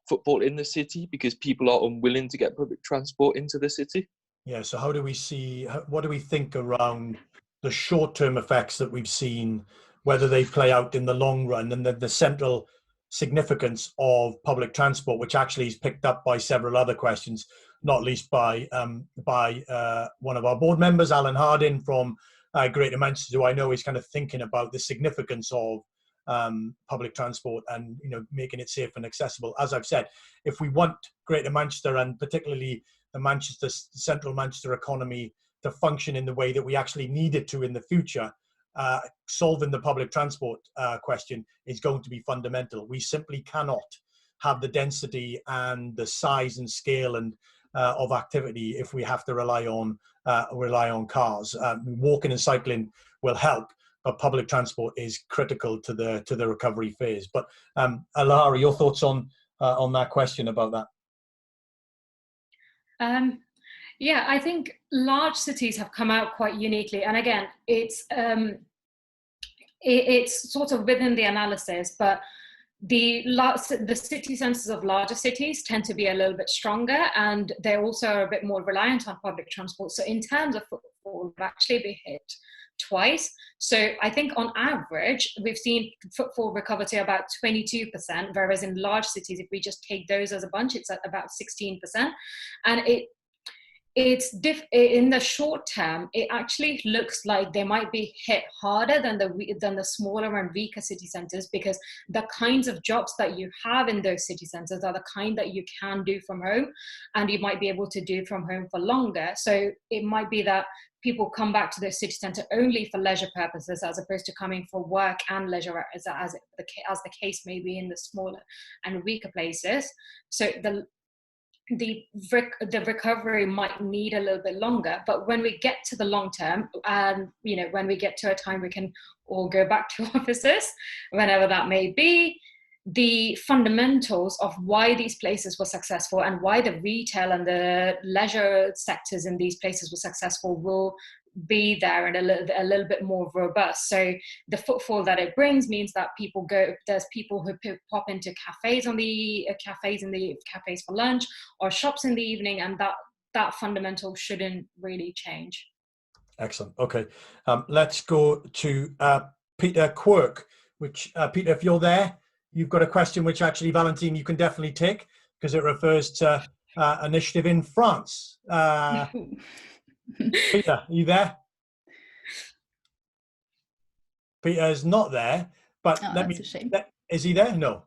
footfall in the city because people are unwilling to get public transport into the city? Yeah, so what do we think around the short-term effects that we've seen, whether they play out in the long run, and the central significance of public transport, which actually is picked up by several other questions, not least by one of our board members, Alan Hardin from Greater Manchester, who I know is kind of thinking about the significance of public transport and making it safe and accessible. As I've said, if we want Greater Manchester and particularly the central Manchester economy to function in the way that we actually need it to in the future, solving the public transport question is going to be fundamental. We simply cannot have the density and the size and scale and of activity if we have to rely on cars. Walking and cycling will help, but public transport is critical to the recovery phase. But Lahari, your thoughts on that question about that? Yeah, I think large cities have come out quite uniquely, and again, it's sort of within the analysis, but the city centres of larger cities tend to be a little bit stronger, and they also are a bit more reliant on public transport. So in terms of footfall, we've actually been hit twice. So I think on average, we've seen footfall recover to about 22%, whereas in large cities, if we just take those as a bunch, it's at about 16%. And in the short term, it actually looks like they might be hit harder than the smaller and weaker city centres, because the kinds of jobs that you have in those city centres are the kind that you can do from home, and you might be able to do from home for longer. So it might be that people come back to the city centre only for leisure purposes, as opposed to coming for work and leisure, as the case may be in the smaller and weaker places. So the recovery might need a little bit longer, but when we get to the long term, and when we get to a time we can all go back to offices, whenever that may be, the fundamentals of why these places were successful and why the retail and the leisure sectors in these places were successful will be there and a little bit more robust. So the footfall that it brings means that there's people who pop into cafes for lunch, or shops in the evening, and that fundamental shouldn't really change. Excellent. Okay, let's go to Peter Quirk, which Peter, if you're there, you've got a question which actually, Valentine, you can definitely take, because it refers to initiative in France. Peter, are you there? Peter is not there, but that's a shame. Is he there? No.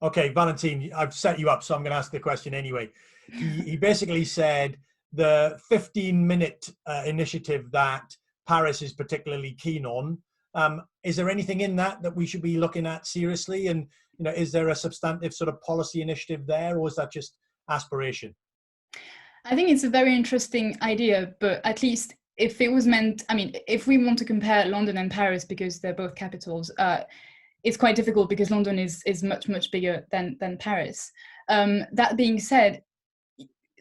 Okay, Valentine, I've set you up, so I'm going to ask the question anyway. He basically said the 15-minute initiative that Paris is particularly keen on. Is there anything in that we should be looking at seriously? And is there a substantive sort of policy initiative there, or is that just aspiration? I think it's a very interesting idea, but at least if it was meant, if we want to compare London and Paris, because they're both capitals, it's quite difficult because London is much, much bigger than Paris. That being said,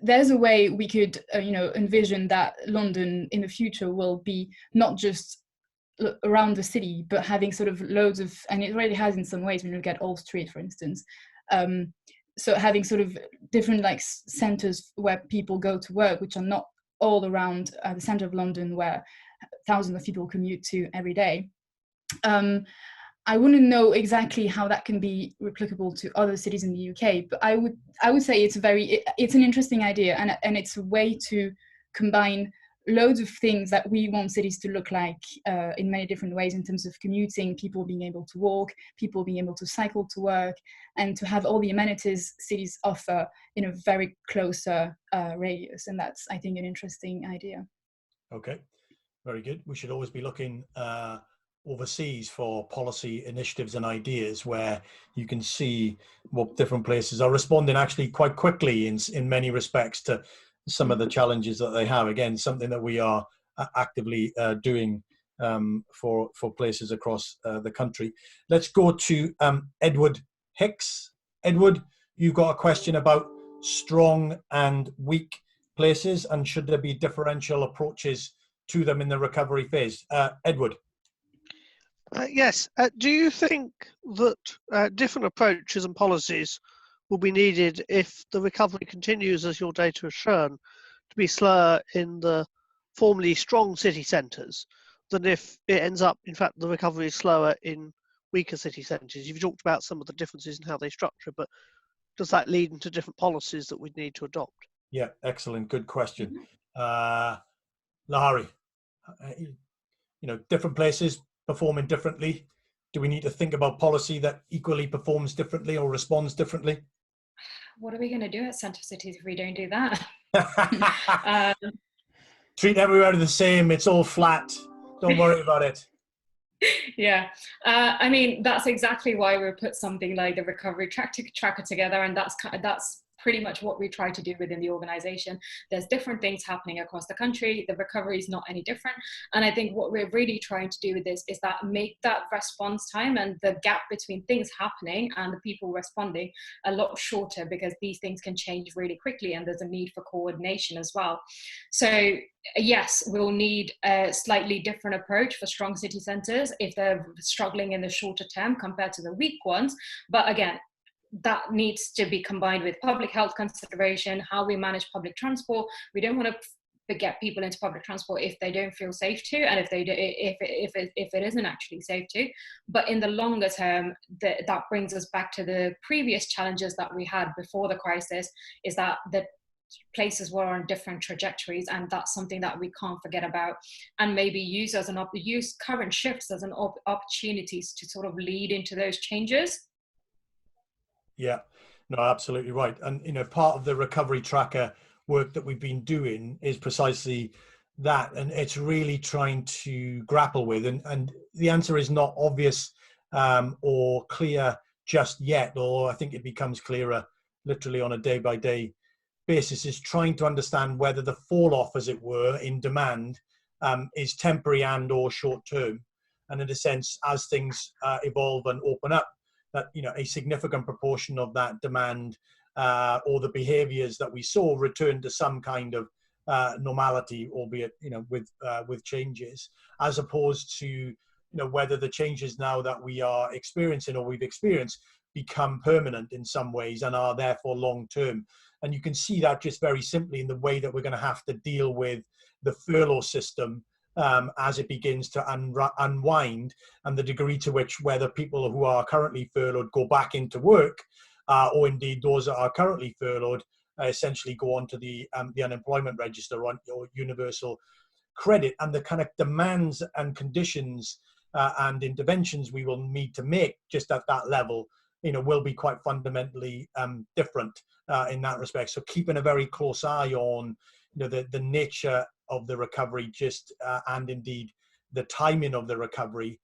there's a way we could, envision that London in the future will be not just around the city, but having sort of loads of, and it already has in some ways when you look at Old Street, for instance. So having sort of different centres where people go to work, which are not all around the centre of London, where thousands of people commute to every day. I wouldn't know exactly how that can be replicable to other cities in the UK, but I would say it's an interesting idea, and it's a way to combine loads of things that we want cities to look like in many different ways, in terms of commuting, people being able to walk, people being able to cycle to work, and to have all the amenities cities offer in a very closer radius. And that's, I think, an interesting idea. Okay, very good. We should always be looking overseas for policy initiatives and ideas where you can see what different places are responding actually quite quickly in many respects to some of the challenges that they have. Again, something that we are actively doing for places across the country. Let's go to Edward Hicks. Edward, you've got a question about strong and weak places, and should there be differential approaches to them in the recovery phase? Edward. Yes. Do you think that different approaches and policies will be needed if the recovery continues, as your data has shown, to be slower in the formerly strong city centres than if it ends up, in fact, the recovery is slower in weaker city centres? You've talked about some of the differences in how they structure, but does that lead into different policies that we'd need to adopt? Yeah, excellent. Good question. Lahari, different places performing differently. Do we need to think about policy that equally performs differently or responds differently? What are we going to do at centre cities if we don't do that? Treat everywhere the same. It's all flat. Don't worry about it. Yeah, I mean, that's exactly why we put something like the recovery tracker together, and that's pretty much what we try to do within the organization. There's different things happening across the country. The recovery is not any different. And I think what we're really trying to do with this is that make that response time and the gap between things happening and the people responding a lot shorter, because these things can change really quickly and there's a need for coordination as well. So yes, we'll need a slightly different approach for strong city centres if they're struggling in the shorter term compared to the weak ones. But again, that needs to be combined with public health consideration, how we manage public transport. We don't want to get people into public transport if they don't feel safe to, and if it isn't actually safe to. But in the longer term, that brings us back to the previous challenges that we had before the crisis, is that the places were on different trajectories, and that's something that we can't forget about, and maybe use current shifts as an opportunities to sort of lead into those changes. Yeah, no, absolutely right. And, part of the recovery tracker work that we've been doing is precisely that. And it's really trying to grapple with, and the answer is not obvious or clear just yet, or I think it becomes clearer literally on a day-by-day basis, is trying to understand whether the fall off, as it were, in demand is temporary and or short-term. And in a sense, as things evolve and open up, that a significant proportion of that demand or the behaviours that we saw return to some kind of normality, albeit with changes, as opposed to whether the changes now that we are experiencing or we've experienced become permanent in some ways and are therefore long term. And you can see that just very simply in the way that we're going to have to deal with the furlough system as it begins to unwind, and the degree to which whether people who are currently furloughed go back into work, or indeed those that are currently furloughed essentially go onto the unemployment register or universal credit, and the kind of demands and conditions and interventions we will need to make just at that level, will be quite fundamentally different in that respect. So keeping a very close eye on the nature of the recovery and indeed the timing of the recovery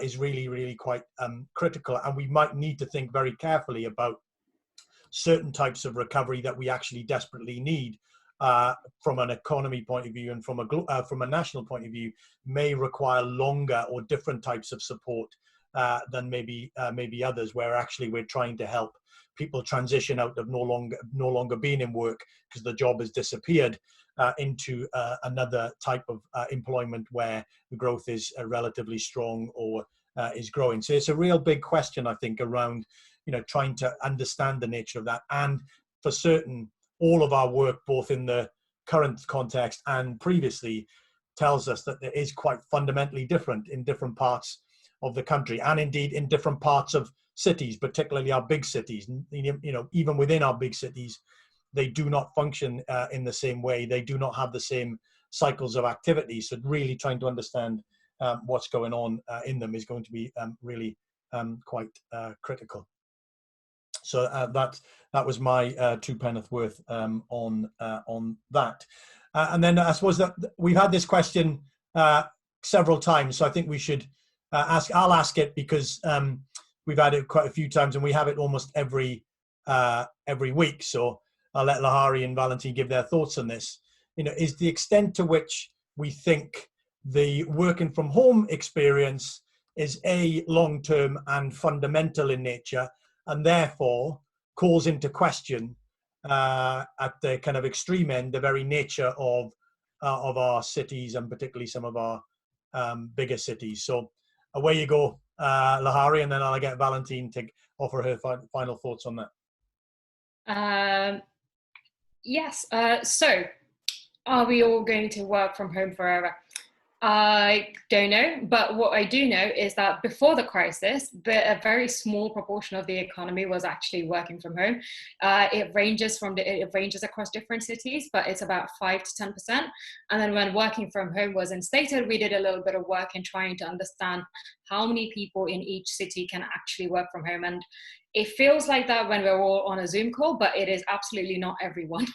is really, really quite critical. And we might need to think very carefully about certain types of recovery that we actually desperately need from an economy point of view, and from a national point of view, may require longer or different types of support than maybe others, where actually we're trying to help people transition out of no longer being in work because the job has disappeared into another type of employment where the growth is relatively strong or is growing. So it's a real big question, I think, around trying to understand the nature of that. And for certain, all of our work, both in the current context and previously, tells us that it is quite fundamentally different in different parts of the country, and indeed in different parts of cities, particularly our big cities. Even within our big cities, they do not function in the same way. They do not have the same cycles of activity. So really trying to understand what's going on in them is going to be really quite critical. So that was my two penneth worth on that. And then I suppose that we've had this question several times, so I think we should I'll ask it, because we've had it quite a few times, and we have it almost every week. So I'll let Lahari and Valentine give their thoughts on this. Is the extent to which we think the working from home experience is long-term and fundamental in nature, and therefore calls into question at the kind of extreme end the very nature of our cities, and particularly some of our bigger cities. So away you go, Lahari, and then I'll get Valentine to offer her final thoughts on that. Yes. So are we all going to work from home forever? I don't know, but what I do know is that before the crisis, a very small proportion of the economy was actually working from home. It ranges across different cities, but it's about 5 to 10%. And then when working from home was instated, we did a little bit of work in trying to understand how many people in each city can actually work from home. And it feels like that when we're all on a Zoom call, but it is absolutely not everyone.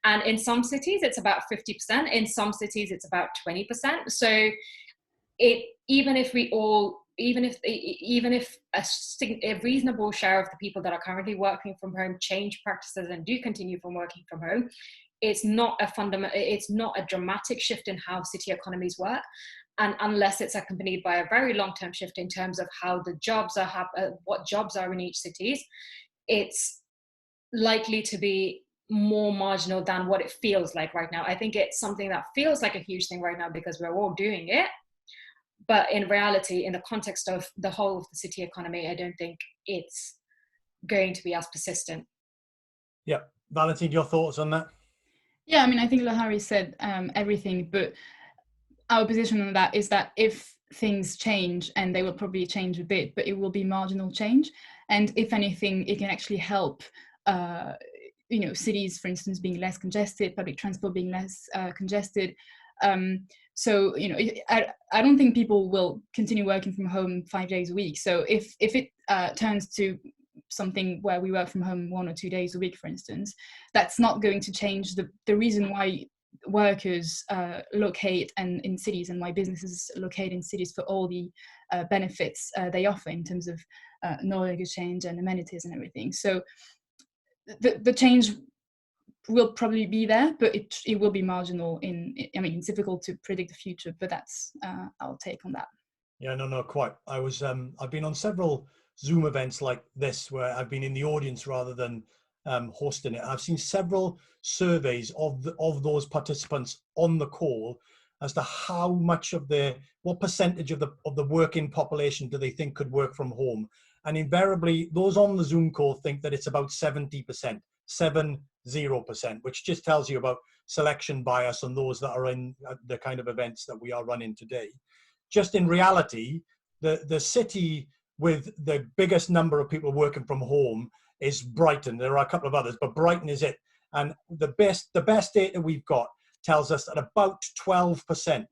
And in some cities, it's about 50%. In some cities, it's about 20%. So even if a reasonable share of the people that are currently working from home change practices and do continue from working from home, it's not a dramatic shift in how city economies work. And unless it's accompanied by a very long-term shift in terms of how the jobs are, what jobs are in each cities, it's likely to be more marginal than what it feels like right now. I think it's something that feels like a huge thing right now because we're all doing it. But in reality, in the context of the whole of the city economy, I don't think it's going to be as persistent. Yeah. Valentine, your thoughts on that? Yeah, I mean, I think Lahari said everything, but our position on that is that if things change, and they will probably change a bit, but it will be marginal change. And if anything, it can actually help, cities, for instance, being less congested, public transport being less congested. So, I don't think people will continue working from home 5 days a week. So if it turns to something where we work from home 1 or 2 days a week, for instance, that's not going to change the reason why workers locate in cities and why businesses locate in cities for all the benefits they offer in terms of knowledge exchange and amenities and everything. So the change will probably be there, but it will be marginal. It's difficult to predict the future, but that's our take on that. Yeah, no, quite. I've been on several Zoom events like this where I've been in the audience rather than hosting it. I've seen several surveys of those participants on the call as to how much of what percentage of the working population do they think could work from home. And invariably, those on the Zoom call think that it's about 70%, 70%, which just tells you about selection bias on those that are in the kind of events that we are running today. Just in reality, the city with the biggest number of people working from home is Brighton. There are a couple of others, but Brighton is it. And the best data we've got tells us that about 12%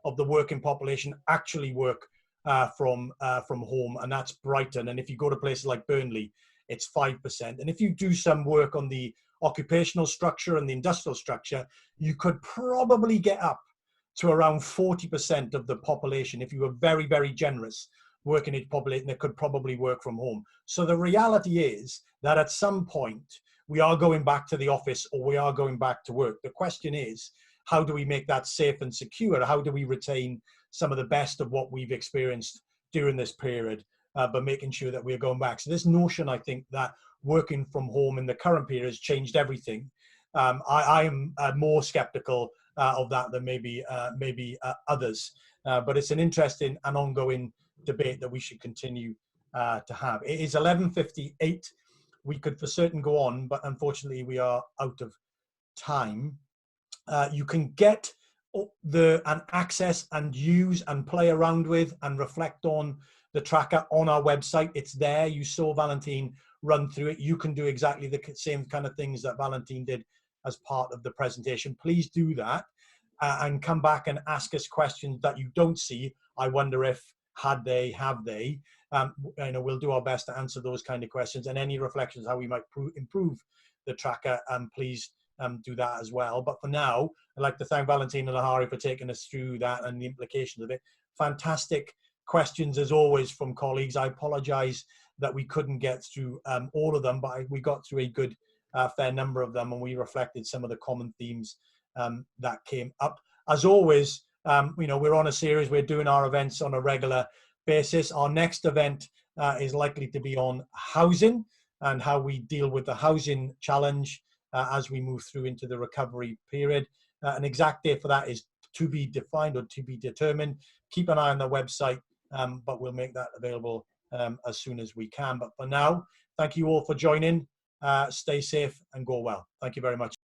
of the working population actually work from home, and that's Brighton. And if you go to places like Burnley, it's 5%. And if you do some work on the occupational structure and the industrial structure, you could probably get up to around 40% of the population, if you were very, very generous, working age population that could probably work from home. So the reality is that at some point we are going back to the office or we are going back to work. The question is, how do we make that safe and secure? How do we retain some of the best of what we've experienced during this period, but making sure that we're going back? So this notion, I think, that working from home in the current period has changed everything. I am more skeptical of that than maybe others. But it's an interesting and ongoing debate that we should continue to have. It is 11:58. We could for certain go on, but unfortunately we are out of time. You can get and access and use and play around with and reflect on the tracker on our website. It's there. You saw Valentine run through it. You can do exactly the same kind of things that Valentine did as part of the presentation. Please do that and come back and ask us questions that you don't see. I wonder if, have they? We'll do our best to answer those kind of questions, and any reflections how we might improve the tracker, please do that as well. But for now, I'd like to thank Valentine and Lahari for taking us through that and the implications of it. Fantastic questions as always from colleagues. I apologize that we couldn't get through all of them, but we got through a good fair number of them, and we reflected some of the common themes that came up. As always, we're on a series. We're doing our events on a regular basis. Our next event is likely to be on housing and how we deal with the housing challenge as we move through into the recovery period. An exact date for that is to be defined or to be determined. Keep an eye on the website, but we'll make that available as soon as we can. But for now, thank you all for joining. Stay safe and go well. Thank you very much.